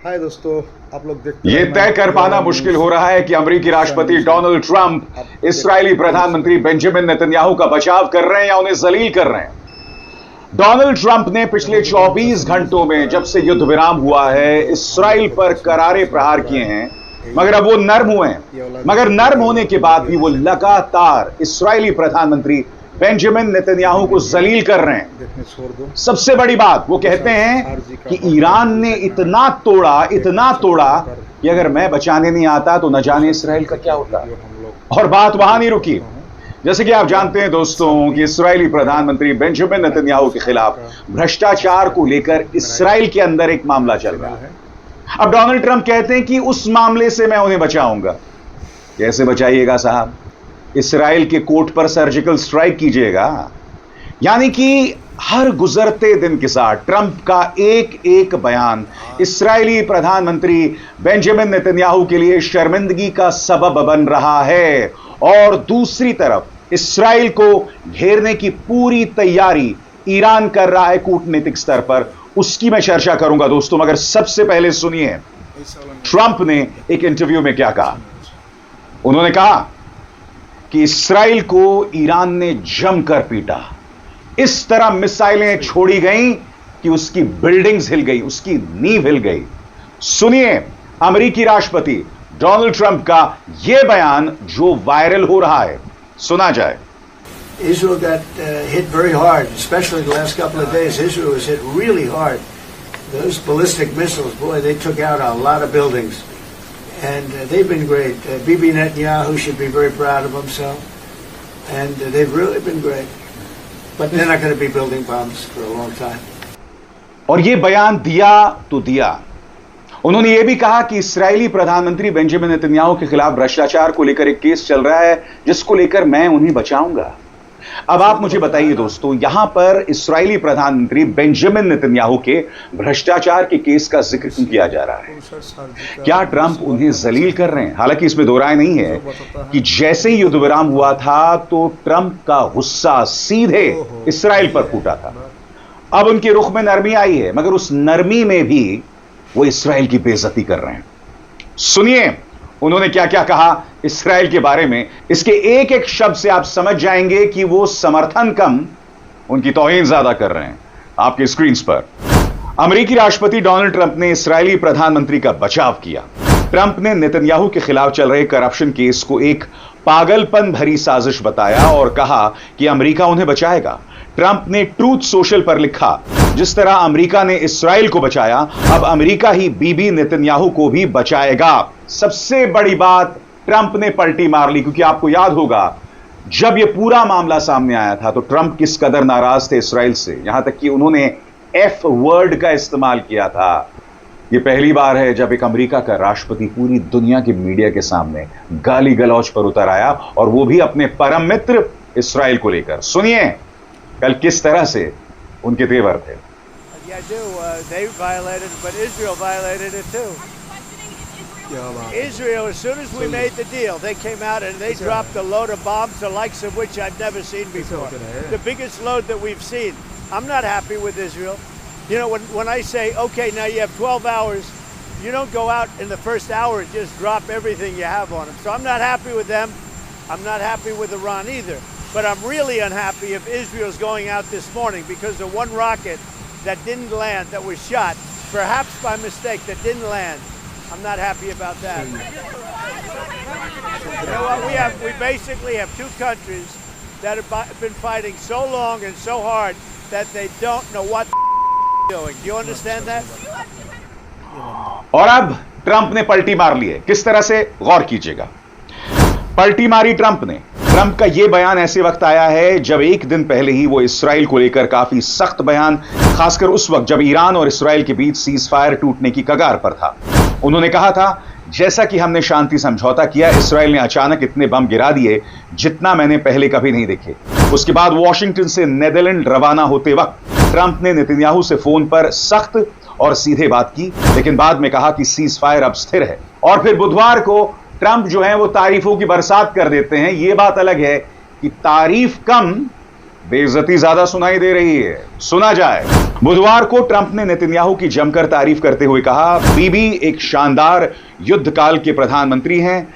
हाय दोस्तों, आप लोग देखते ये तय कर पाना मुश्किल हो रहा है कि अमेरिकी राष्ट्रपति डोनाल्ड ट्रंप इस्राएली प्रधानमंत्री बेंजामिन नेतन्याहू का बचाव कर रहे हैं या उन्हें जलील कर रहे हैं। डोनाल्ड ट्रंप ने पिछले 24 घंटों में जब से युद्ध विराम हुआ है इस्राइल पर करारे प्रहार किए हैं, मगर अब वो नर्म हुए हैं। मगर नर्म होने के बाद भी वो लगातार इस्राइली प्रधानमंत्री बेंजामिन नेतन्याहू को जलील कर रहे हैं। सबसे बड़ी बात वो कहते हैं कि ईरान ने इतना तोड़ा कि अगर मैं बचाने नहीं आता तो न जाने इस्राइल का क्या होता। और बात वहां नहीं रुकी। जैसे कि आप जानते हैं दोस्तों कि इस्राएली प्रधानमंत्री बेंजामिन नेतन्याहू के खिलाफ भ्रष्टाचार को लेकर इस्राइल के अंदर एक मामला चल रहा है। अब डोनाल्ड ट्रंप कहते हैं कि उस मामले से मैं उन्हें बचाऊंगा। कैसे बचाइएगा साहब? इस्राएल के कोर्ट पर सर्जिकल स्ट्राइक कीजिएगा। यानी कि हर गुजरते दिन के साथ ट्रंप का एक एक बयान इस्राएली प्रधानमंत्री बेंजामिन नेतन्याहू के लिए शर्मिंदगी का सबब बन रहा है। और दूसरी तरफ इस्राएल को घेरने की पूरी तैयारी ईरान कर रहा है कूटनीतिक स्तर पर। उसकी मैं चर्चा करूंगा दोस्तों, मगर सबसे पहले सुनिए ट्रंप ने एक इंटरव्यू में क्या कहा। उन्होंने कहा कि इस्राएल को ईरान ने जमकर पीटा। इस तरह मिसाइलें छोड़ी गईं कि उसकी बिल्डिंग्स हिल गई, उसकी नींव हिल गई। सुनिए अमेरिकी राष्ट्रपति डोनाल्ड ट्रंप का यह बयान जो वायरल हो रहा है, सुना जाए। Israel got hit very hard, especially the last couple of days. Israel was hit really hard. Those ballistic missiles, boy, they took out a lot of buildings. And they've been great. Bibi Netanyahu should be very proud of himself. And they've really been great. But they're not going to be building bombs for a long time. और ये बयान दिया तो दिया। उन्होंने ये भी कहा कि इस्राएली प्रधानमंत्री बेंजामिन नेतन्याहू के खिलाफ भ्रष्टाचार को लेकर एक केस चल रहा है जिसको लेकर मैं उन्हें बचाऊंगा। अब आप मुझे बताइए दोस्तों, यहां पर इस्राएली प्रधानमंत्री बेंजामिन नेतन्याहू के भ्रष्टाचार के केस का जिक्र क्यों किया जा रहा है? क्या ट्रंप उन्हें जलील कर रहे हैं? हालांकि इसमें दो राय नहीं है कि जैसे ही युद्ध विराम हुआ था तो ट्रंप का गुस्सा सीधे इस्राएल पर फूटा था। अब उनके रुख में नरमी आई है, मगर उस नरमी में भी वो इस्राएल की बेइज्जती कर रहे हैं। सुनिए उन्होंने क्या क्या कहा इस्राएल के बारे में। इसके एक एक शब्द से आप समझ जाएंगे कि वो समर्थन कम उनकी तौहीन ज्यादा कर रहे हैं। आपके स्क्रीन पर अमेरिकी राष्ट्रपति डोनाल्ड ट्रंप ने इस्राएली प्रधानमंत्री का बचाव किया। ट्रंप ने नेतन्याहू के खिलाफ चल रहे करप्शन केस को एक पागलपन भरी साजिश बताया और कहा कि अमेरिका उन्हें बचाएगा। ट्रंप ने ट्रूथ सोशल पर लिखा, जिस तरह अमेरिका ने इस्राएल को बचाया, अब अमेरिका ही बीबी नेतन्याहू को भी बचाएगा। सबसे बड़ी बात, ट्रंप ने पलटी मार ली, क्योंकि आपको याद होगा जब यह पूरा मामला सामने आया था तो ट्रंप किस कदर नाराज थे इस्राएल से, यहां तक कि उन्होंने एफ वर्ड का इस्तेमाल किया था। यह पहली बार है जब एक अमेरिका का राष्ट्रपति पूरी दुनिया के मीडिया के सामने गाली गलौज पर उतर आया, और वो भी अपने परम मित्र इस्राएल को लेकर। सुनिए कल किस तरह से उनके तेवर थे। Israel, as soon as we made the deal, they came out and they dropped a load of bombs, the likes of which I've never seen before. The biggest load that we've seen. I'm not happy with Israel. You know, when I say, okay, now you have 12 hours, you don't go out in the first hour and just drop everything you have on them. So I'm not happy with them. I'm not happy with Iran either. But I'm really unhappy if Israel's going out this morning because of one rocket that didn't land, that was shot, perhaps by mistake, that didn't land. I'm not happy about that. You know what? We basically have two countries that have been fighting so long and so hard that they don't know what doing. Do you understand that? और अब Trump ने पलटी मार ली है। किस तरह से, गौर कीजिएगा। पलटी मारी ट्रंप ने। ट्रंप का यह बयान ऐसे वक्त आया है जब एक दिन पहले ही वो इस्राएल को लेकर काफी सख्त बयान, खासकर उस वक्त जब ईरान और इस्राएल के बीच सीज फायर टूटने की कगार पर था। उन्होंने कहा था, जैसा कि हमने शांति समझौता किया, इस्राएल ने अचानक इतने बम गिरा दिए जितना मैंने पहले कभी नहीं देखे। उसके बाद वॉशिंगटन से नेदरलैंड रवाना होते वक्त ट्रंप ने नेतन्याहू से फोन पर सख्त और सीधे बात की, लेकिन बाद में कहा कि सीज फायर अब स्थिर है। और फिर बुधवार को ट्रंप जो है वो तारीफों की बरसात कर देते हैं। यह बात अलग है कि तारीफ कम बेइज्जती ज्यादा सुनाई दे रही है। सुना जाए। बुधवार को ट्रंप ने नेतन्याहू की जमकर तारीफ करते हुए कहा, बीबी एक शानदार युद्धकाल के प्रधानमंत्री हैं।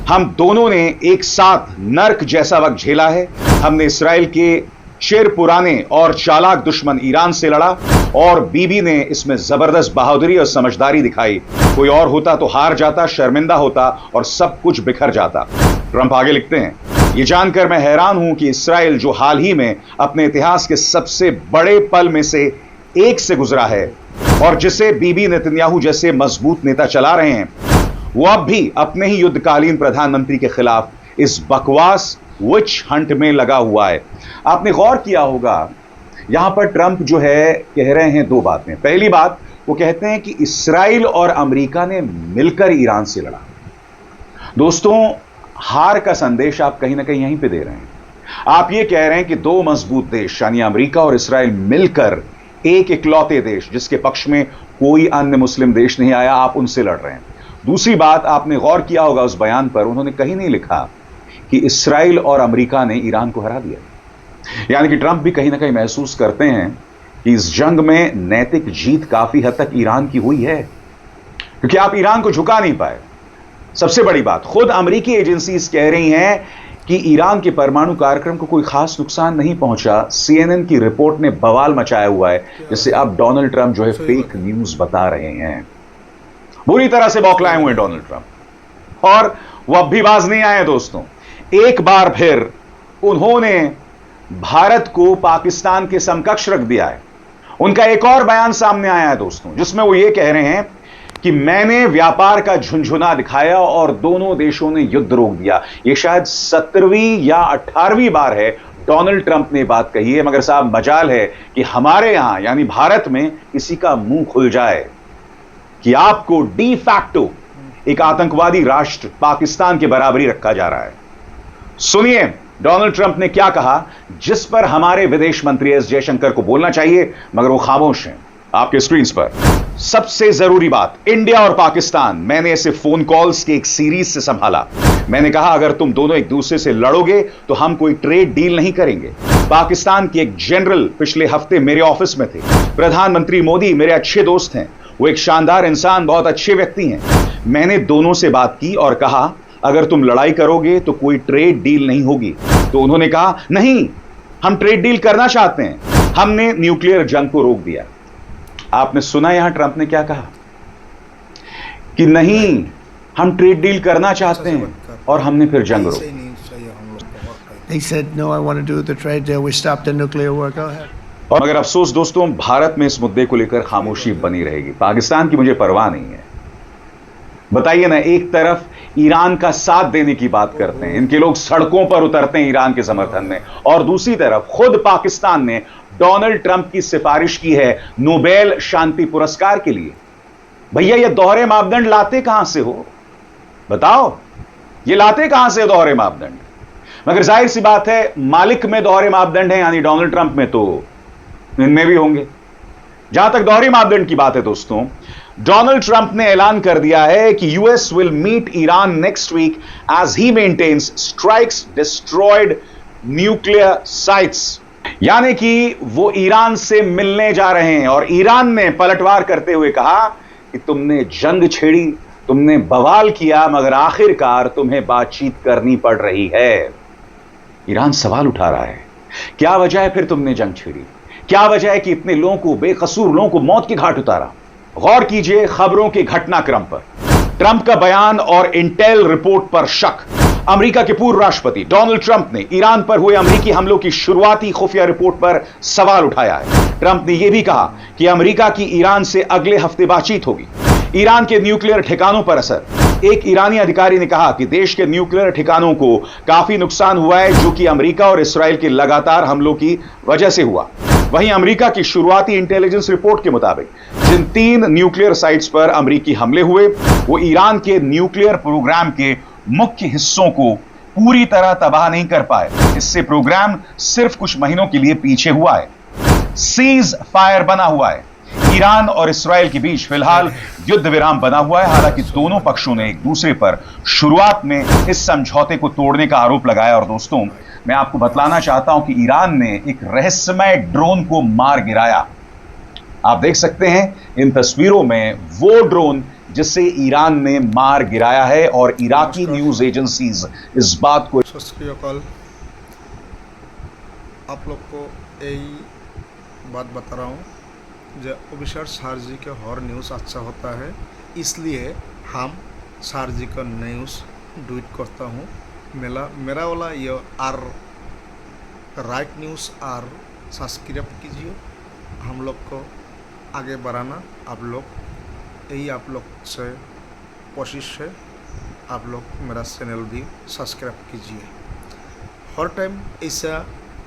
हम दोनों ने एक साथ नर्क जैसा वक्त झेला है। हमने इसराइल के चिर पुराने और चालाक दुश्मन ईरान से लड़ा और बीबी ने इसमें जबरदस्त बहादुरी और समझदारी दिखाई। कोई और होता तो हार जाता, शर्मिंदा होता और सब कुछ बिखर जाता। ट्रंप आगे लिखते हैं, यह जानकर मैं हैरान हूं कि इसराइल जो हाल ही में अपने इतिहास के सबसे बड़े पल में से एक से गुजरा है और जिसे बीबी नेतन्याहू जैसे मजबूत नेता चला रहे हैं, वो अब भी अपने ही युद्धकालीन प्रधानमंत्री के खिलाफ इस बकवास विच हंट में लगा हुआ है। आपने गौर किया होगा, यहां पर ट्रंप जो है कह रहे हैं दो बातें। पहली बात, वो कहते हैं कि इसराइल और अमेरिका ने मिलकर ईरान से लड़ा। दोस्तों, हार का संदेश आप कहीं ना कहीं यहीं पे दे रहे हैं। आप ये कह रहे हैं कि दो मजबूत देश यानी अमेरिका और इसराइल मिलकर एक इकलौते देश जिसके पक्ष में कोई अन्य मुस्लिम देश नहीं आया, आप उनसे लड़ रहे हैं। दूसरी बात, आपने गौर किया होगा उस बयान पर, उन्होंने कहीं नहीं लिखा कि इसराइल और अमेरिका ने ईरान को हरा दिया। यानी कि ट्रंप भी कहीं ना कहीं महसूस करते हैं कि इस जंग में नैतिक जीत काफी हद तक ईरान की हुई है, क्योंकि आप ईरान को झुका नहीं पाए। सबसे बड़ी बात, खुद अमेरिकी एजेंसीज कह रही हैं कि ईरान के परमाणु कार्यक्रम को कोई खास नुकसान नहीं पहुंचा। CNN की रिपोर्ट ने बवाल मचाया हुआ है, जिससे अब डोनाल्ड ट्रंप जो है फेक न्यूज बता रहे हैं। बुरी तरह से बौखलाए हुए डोनाल्ड ट्रंप, और वो अब भी बाज नहीं आए। दोस्तों, एक बार फिर उन्होंने भारत को पाकिस्तान के समकक्ष रख दिया है। उनका एक और बयान सामने आया है दोस्तों, जिसमें वो ये कह रहे हैं कि मैंने व्यापार का झुंझुना दिखाया और दोनों देशों ने युद्ध रोक दिया। यह शायद 17वीं या 18वीं बार है डोनाल्ड ट्रंप ने बात कही है, मगर साहब मजाल है कि हमारे यहां यानी भारत में किसी का मुंह खुल जाए कि आपको डी फैक्टो एक आतंकवादी राष्ट्र पाकिस्तान के बराबरी रखा जा रहा है। सुनिए डोनाल्ड ट्रंप ने क्या कहा, जिस पर हमारे विदेश मंत्री एस जयशंकर को बोलना चाहिए, मगर वो खामोश हैं। आपके स्क्रीन पर सबसे जरूरी बात, इंडिया और पाकिस्तान, मैंने इसे फोन कॉल्स की एक सीरीज से संभाला। मैंने कहा अगर तुम दोनों एक दूसरे से लड़ोगे तो हम कोई ट्रेड डील नहीं करेंगे। पाकिस्तान के एक जनरल पिछले हफ्ते मेरे ऑफिस में थे। प्रधानमंत्री मोदी मेरे अच्छे दोस्त हैं, वो एक शानदार इंसान, बहुत अच्छे व्यक्ति हैं। मैंने दोनों से बात की और कहा अगर तुम लड़ाई करोगे तो कोई ट्रेड डील नहीं होगी। तो उन्होंने कहा नहीं, हम ट्रेड डील करना चाहते हैं, हमने न्यूक्लियर जंग को रोक दिया। आपने सुना यहां ट्रंप ने क्या कहा कि नहीं, हम ट्रेड डील करना चाहते हैं और हमने फिर जंग रोक दी। He said, no, I want to do the trade deal. We stopped the nuclear war. Go ahead. और मगर अफसोस दोस्तों, भारत में इस मुद्दे को लेकर खामोशी बनी रहेगी। पाकिस्तान की मुझे परवाह नहीं है। बताइए ना, एक तरफ ईरान का साथ देने की बात करते हैं, इनके लोग सड़कों पर उतरते हैं ईरान के समर्थन में, और दूसरी तरफ खुद पाकिस्तान ने डोनाल्ड ट्रंप की सिफारिश की है नोबेल शांति पुरस्कार के लिए। भैया ये दोहरे मापदंड लाते कहां से हो? बताओ, ये लाते कहां से दोहरे मापदंड? मगर जाहिर सी बात है, मालिक में दोहरे मापदंड है यानी डोनाल्ड ट्रंप में, तो इनमें भी होंगे। जहां तक दोहरे मापदंड की बात है दोस्तों, डोनाल्ड ट्रंप ने ऐलान कर दिया है कि US will meet Iran next week as he maintains strikes destroyed nuclear sites. यानी कि वो ईरान से मिलने जा रहे हैं, और ईरान ने पलटवार करते हुए कहा कि तुमने जंग छेड़ी, तुमने बवाल किया, मगर आखिरकार तुम्हें बातचीत करनी पड़ रही है। ईरान सवाल उठा रहा है, क्या वजह है फिर तुमने जंग छेड़ी? क्या वजह है कि इतने लोगों को, बेकसूर लोगों को मौत के घाट उतारा? गौर कीजिए खबरों के घटनाक्रम पर। ट्रंप का बयान और इंटेल रिपोर्ट पर शक। अमेरिका के पूर्व राष्ट्रपति डोनाल्ड ट्रंप ने ईरान पर हुए अमेरिकी हमलों की शुरुआती खुफिया रिपोर्ट पर सवाल उठाया है। ट्रंप ने यह भी कहा कि अमेरिका की ईरान से अगले हफ्ते बातचीत होगी। ईरान के न्यूक्लियर ठिकानों पर असर। एक ईरानी अधिकारी ने कहा कि देश के न्यूक्लियर ठिकानों को काफी नुकसान हुआ है, जो कि अमेरिका और इसराइल के लगातार हमलों की वजह से हुआ। वहीं अमेरिका की शुरुआती इंटेलिजेंस रिपोर्ट के मुताबिक जिन 3 न्यूक्लियर साइट्स पर अमेरिकी हमले हुए, वो ईरान के न्यूक्लियर प्रोग्राम के मुख्य हिस्सों को पूरी तरह तबाह नहीं कर पाए। इससे प्रोग्राम सिर्फ कुछ महीनों के लिए पीछे हुआ है, सीज फायर बना हुआ है। ईरान और इसराइल के बीच फिलहाल युद्ध विराम बना हुआ है। हालांकि दोनों पक्षों ने एक दूसरे पर शुरुआत में इस समझौते को तोड़ने का आरोप लगाया। और दोस्तों, मैं आपको बतलाना चाहता हूं कि ईरान ने एक रहस्यमय ड्रोन को मार गिराया। आप देख सकते हैं इन तस्वीरों में वो ड्रोन जिसे ईरान ने मार गिराया है, और इराकी न्यूज एजेंसीज इस बात को सस्क्रियकल आप लोग को यही बात बता रहा हूँ जो ऑफिसर सर जी के हर न्यूज़ अच्छा होता है, इसलिए हम सर जी का न्यूज़ ट्वीट करता हूँ। मेरा वाला ये आर राइट न्यूज़ आर सब्सक्राइब कीजिए, हम लोग को आगे बढ़ाना आप लोग यही आप लोग से कोशिश है। आप लोग मेरा चैनल भी सब्सक्राइब कीजिए। हर टाइम ऐसा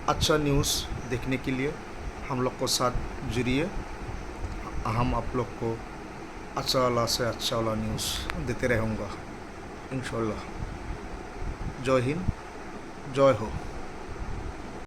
अच्छा न्यूज़ देखने के लिए हम लोग को साथ जुड़िए। हम आप लोग को अच्छा वाला से अच्छा वाला न्यूज़ देते रहूँगा इंशाल्लाह। जय हिंद, जय हो।